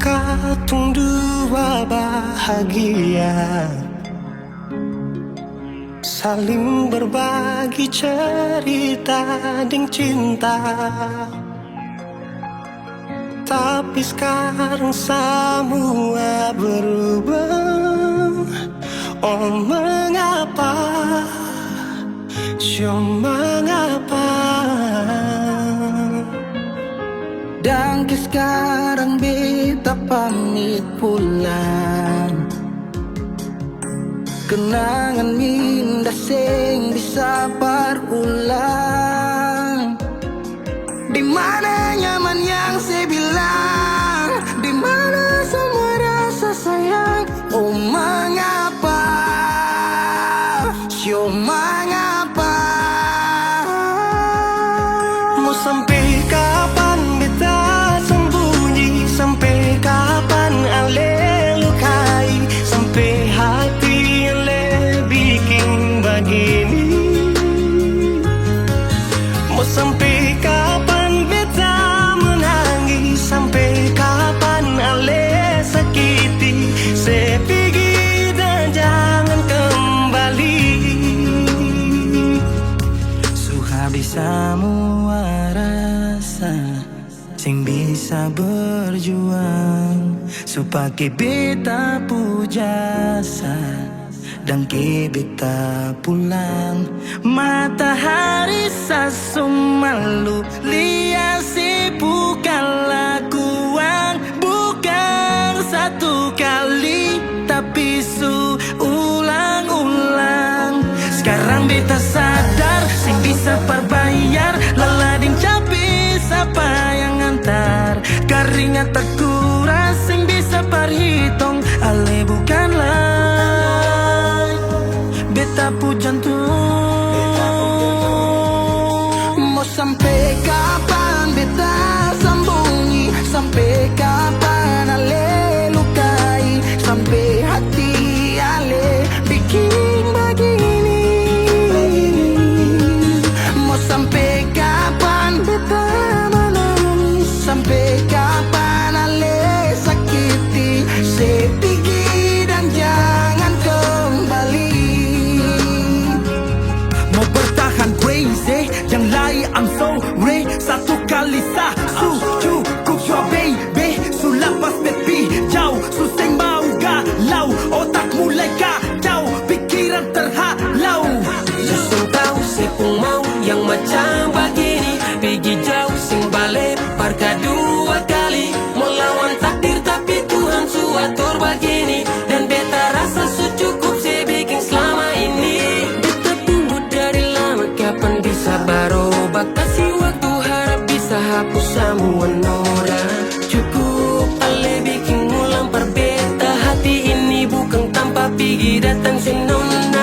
katong dua bahagia, saling berbagi cerita ding cinta. Tapi sekarang semua berubah. Oh mengapa, oh mengapa. Dan sekarang beta pamit pulang. Kenangan minda sing bisa berulang. Di mana nyaman yang saya bilang, di mana semua rasa sayang. Oh mengapa, oh mengapa. Mau sampai kapan beta sembunyi, sampai kapan ale lukai, sampai hati ale bikin begini. Mau sampai kapan beta menangis, sampai kapan ale sakiti. Saya pergi dan jangan kembali. Habis semua rasa sing bisa berjuang, supaya beta pujasa dan ke beta pulang. Matahari sasumalu liasi bukan lakuan, bukan satu kali tapi ulang-ulang. Sekarang beta sadar sing bisa perbayar, lelading capi siapa yang antar. Keringat terkuras sing bisa perhitung, ale bukanlah beta pu jantung. Mau sampai kapan beta sembunyi, sampai kapan ale lukai, sampai hati ale bikin begini. Sampai kapan beta menangis, sampai kapan ale sakiti. Saya pergi dan jangan kembali. Mau bertahan crazy, yang lain I'm sorry. Satu kali sah, cukup jua baby. Sulapas baby, jauh suseng bau galau. Otak mulai kacau, pikiran terhalau. Justru tahu saya pun mau yang macam begini, pergi jauh sing balik parka dua kali. Melawan takdir tapi Tuhan suatur begini, dan beta rasa cukup saya bikin selama ini. Beta tunggu dari lama, kapan bisa berubah. Kasih waktu harap bisa hapus semua noda. Cukup ale bikin ulang perbeta. Hati ini bukan tanpa pergi datang senona.